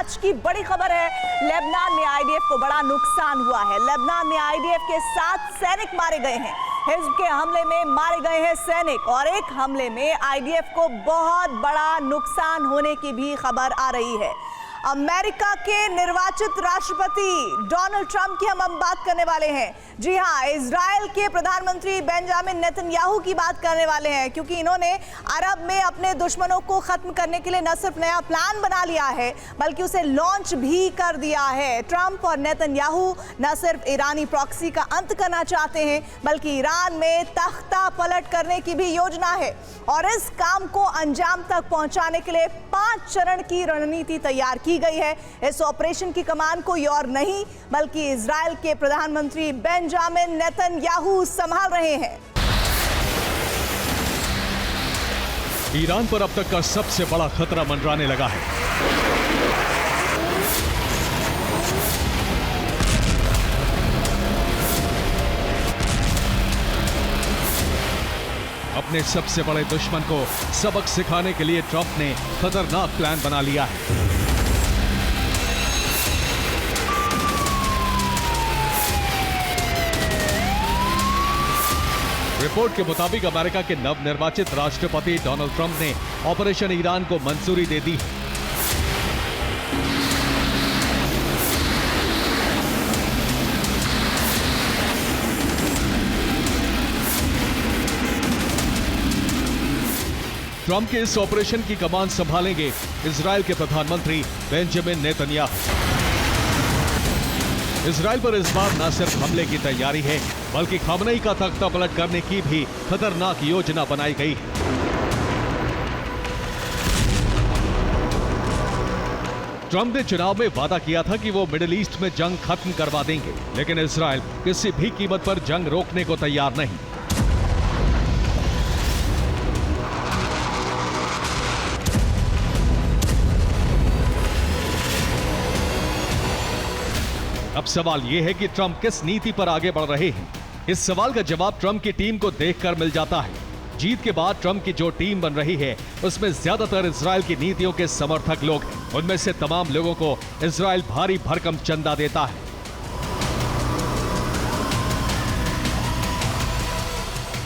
आज की बड़ी खबर है, लेबनान में आईडीएफ को बड़ा नुकसान हुआ है। लेबनान में आईडीएफ के 7 सैनिक मारे गए हैं। हिज़्ब के हमले में मारे गए हैं सैनिक और एक हमले में आईडीएफ को बहुत बड़ा नुकसान होने की भी खबर आ रही है। अमेरिका के निर्वाचित राष्ट्रपति डोनाल्ड ट्रंप की हम बात करने वाले हैं। जी हां, इजराइल के प्रधानमंत्री बेंजामिन नेतन्याहू की बात करने वाले हैं, क्योंकि इन्होंने अरब में अपने दुश्मनों को खत्म करने के लिए न सिर्फ नया प्लान बना लिया है बल्कि उसे लॉन्च भी कर दिया है। ट्रंप और नेतन्याहू न सिर्फ ईरानी प्रॉक्सी का अंत करना चाहते हैं बल्कि ईरान में तख्ता पलट करने की भी योजना है और इस काम को अंजाम तक पहुंचाने के लिए 5 चरण की रणनीति तैयार की गई है। इस ऑपरेशन की कमान कोई और नहीं बल्कि इजराइल के प्रधानमंत्री बेंजामिन नेतन्याहू संभाल रहे हैं। ईरान पर अब तक का सबसे बड़ा खतरा मंडराने लगा है। अपने सबसे बड़े दुश्मन को सबक सिखाने के लिए ट्रंप ने खतरनाक प्लान बना लिया है। रिपोर्ट के मुताबिक अमेरिका के नवनिर्वाचित राष्ट्रपति डोनाल्ड ट्रंप ने ऑपरेशन ईरान को मंजूरी दे दी। ट्रंप के इस ऑपरेशन की कमान संभालेंगे इजराइल के प्रधानमंत्री बेंजामिन नेतन्याहू। इजराइल पर इस बार न सिर्फ हमले की तैयारी है बल्कि खामनेई का तख्ता पलट करने की भी खतरनाक योजना बनाई गई है। ट्रंप ने चुनाव में वादा किया था कि वो मिडिल ईस्ट में जंग खत्म करवा देंगे, लेकिन इजराइल किसी भी कीमत पर जंग रोकने को तैयार नहीं। अब सवाल यह है कि ट्रंप किस नीति पर आगे बढ़ रहे हैं। इस सवाल का जवाब ट्रंप की टीम को देखकर मिल जाता है। जीत के बाद ट्रंप की जो टीम बन रही है उसमें ज्यादातर इजराइल की नीतियों के समर्थक लोग हैं। उनमें से तमाम लोगों को इजराइल भारी भरकम चंदा देता है।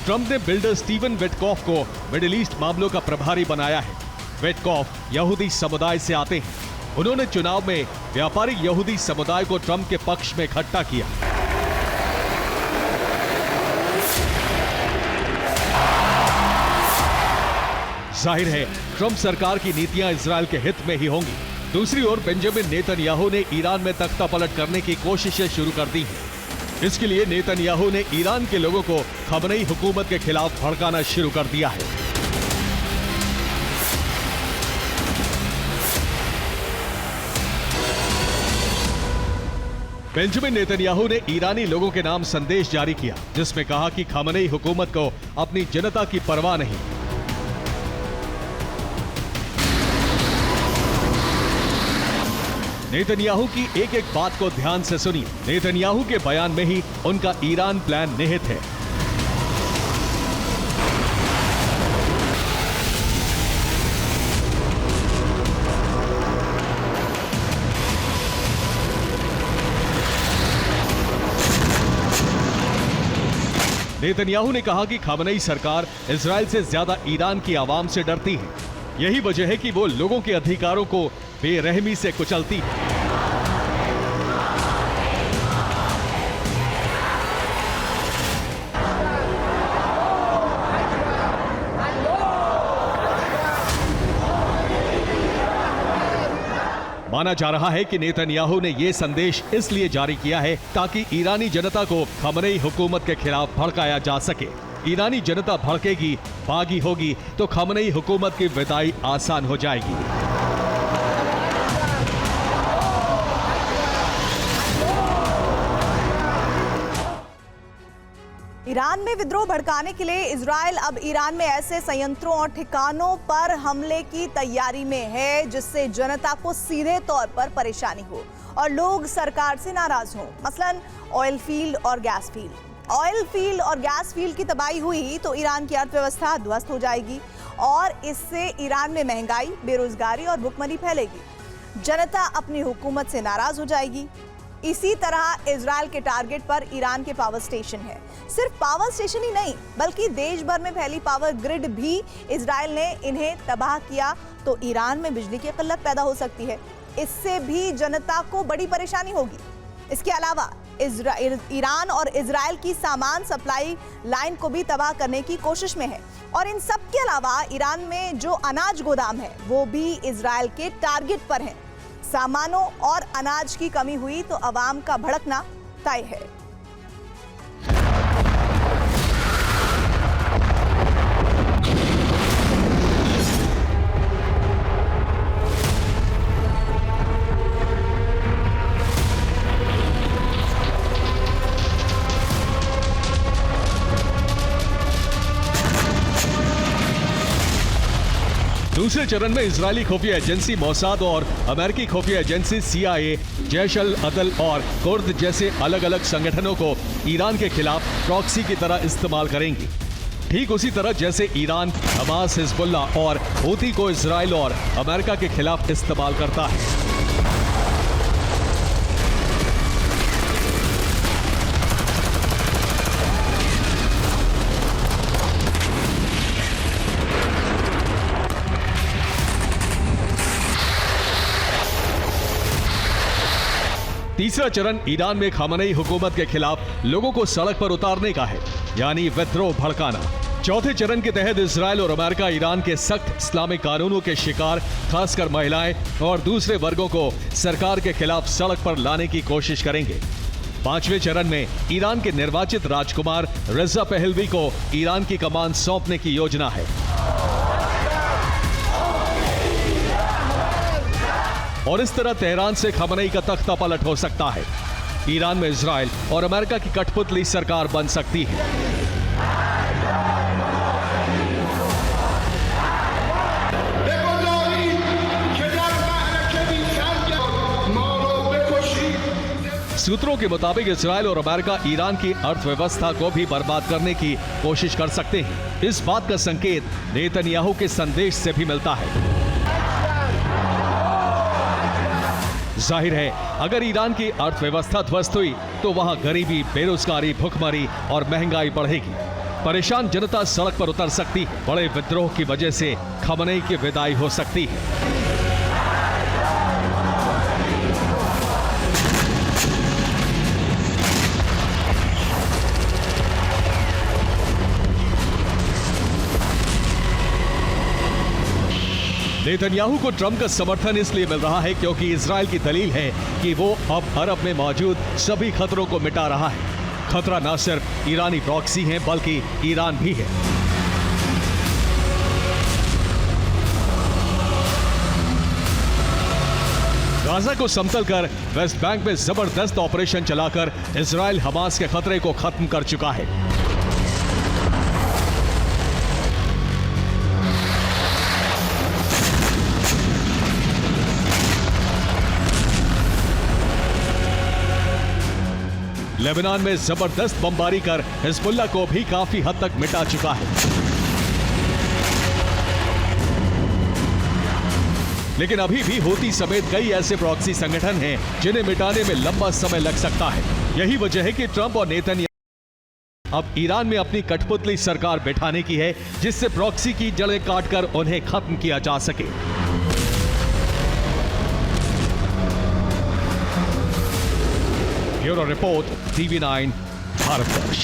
ट्रंप ने बिल्डर स्टीवन विटकॉफ को मिडिल ईस्ट मामलों का प्रभारी बनाया है। विटकॉफ यहूदी समुदाय से आते हैं। उन्होंने चुनाव में व्यापारिक यहूदी समुदाय को ट्रंप के पक्ष में इकट्ठा किया। जाहिर है ट्रंप सरकार की नीतियां इजराइल के हित में ही होंगी। दूसरी ओर बेंजामिन नेतन्याहू ने ईरान में तख्ता पलट करने की कोशिशें शुरू कर दी हैं। इसके लिए नेतन्याहू ने ईरान के लोगों को खामनेई हुकूमत के खिलाफ भड़काना शुरू कर दिया है। बेंजामिन नेतन्याहू ने ईरानी लोगों के नाम संदेश जारी किया, जिसमें कहा कि खामनेई हुकूमत को अपनी जनता की परवाह नहीं। नेतन्याहू की एक एक बात को ध्यान से सुनिए। नेतन्याहू के बयान में ही उनका ईरान प्लान निहित है। नेतन्याहू ने कहा कि खामनेई सरकार इजराइल से ज्यादा ईरान की आवाम से डरती है। यही वजह है कि वो लोगों के अधिकारों को बेरहमी से कुचलती है। माना जा रहा है कि नेतन्याहू ने यह संदेश इसलिए जारी किया है ताकि ईरानी जनता को खामनेई हुकूमत के खिलाफ भड़काया जा सके। ईरानी जनता भड़केगी, बागी होगी तो खामनेई हुकूमत की विदाई आसान हो जाएगी। ईरान में विद्रोह भड़काने के लिए इजराइल अब ईरान में ऐसे संयंत्रों और ठिकानों पर हमले की तैयारी में है जिससे जनता को सीधे तौर पर परेशानी हो और लोग सरकार से नाराज हों। मसलन ऑयल फील्ड और गैस फील्ड। ऑयल फील्ड और गैस फील्ड की तबाही हुई तो ईरान की अर्थव्यवस्था ध्वस्त हो जाएगी और इससे ईरान में महंगाई, बेरोजगारी और भुखमरी फैलेगी। जनता अपनी हुकूमत से नाराज हो जाएगी। इसी तरह इजराइल के टारगेट पर ईरान के पावर स्टेशन है। सिर्फ पावर स्टेशन ही नहीं बल्कि देश भर में फैली पावर ग्रिड भी इजराइल ने इन्हें तबाह किया तो ईरान में बिजली की किल्लत पैदा हो सकती है। इससे भी जनता को बड़ी परेशानी होगी। इसके अलावा ईरान और इजराइल की सामान सप्लाई लाइन को भी तबाह करने की कोशिश में है और इन सब के अलावा ईरान में जो अनाज गोदाम है वो भी इजराइल के टारगेट पर है। सामानों और अनाज की कमी हुई तो अवाम का भड़कना तय है। दूसरे चरण में इजरायली खुफिया एजेंसी मोसाद और अमेरिकी खुफिया एजेंसी CIA, जैश अल अदल और कुर्द जैसे अलग अलग संगठनों को ईरान के खिलाफ प्रॉक्सी की तरह इस्तेमाल करेंगी। ठीक उसी तरह जैसे ईरान हमास, हिजबुल्ला और हूती को इजराइल और अमेरिका के खिलाफ इस्तेमाल करता है। तीसरा चरण ईरान में खामनेई हुकूमत के खिलाफ लोगों को सड़क पर उतारने का है, यानी विद्रोह भड़काना। चौथे चरण के तहत इजराइल और अमेरिका ईरान के सख्त इस्लामिक कानूनों के शिकार खासकर महिलाएं और दूसरे वर्गों को सरकार के खिलाफ सड़क पर लाने की कोशिश करेंगे। पांचवें चरण में ईरान के निर्वाचित राजकुमार रजा पहलवी को ईरान की कमान सौंपने की योजना है और इस तरह तेहरान से खमनेई का तख्ता पलट हो सकता है। ईरान में इजराइल और अमेरिका की कठपुतली सरकार बन सकती है। सूत्रों के मुताबिक इजराइल और अमेरिका ईरान की अर्थव्यवस्था को भी बर्बाद करने की कोशिश कर सकते हैं। इस बात का संकेत नेतन्याहू के संदेश से भी मिलता है। जाहिर है अगर ईरान की अर्थव्यवस्था ध्वस्त हुई तो वहां गरीबी, बेरोजगारी, भुखमरी और महंगाई बढ़ेगी। परेशान जनता सड़क पर उतर सकती है। बड़े विद्रोह की वजह से खमनेई की विदाई हो सकती है। नेतन्याहू को ट्रंप का समर्थन इसलिए मिल रहा है क्योंकि इजराइल की दलील है कि वो अब अरब में मौजूद सभी खतरों को मिटा रहा है। खतरा न सिर्फ ईरानी प्रॉक्सी है बल्कि ईरान भी है। गाजा को समतल कर वेस्ट बैंक में जबरदस्त ऑपरेशन चलाकर इजराइल हमास के खतरे को खत्म कर चुका है। लेबनान में जबरदस्त बमबारी कर हिजबुल्ला को भी काफी हद तक मिटा चुका है। लेकिन अभी भी हूती समेत कई ऐसे प्रॉक्सी संगठन हैं जिन्हें मिटाने में लंबा समय लग सकता है। यही वजह है कि ट्रंप और नेतन्याहू अब ईरान में अपनी कठपुतली सरकार बैठाने की है जिससे प्रॉक्सी की जड़ें काटकर उन्हें खत्म किया जा सके। Bureau report, TV9 Bharatvarsh.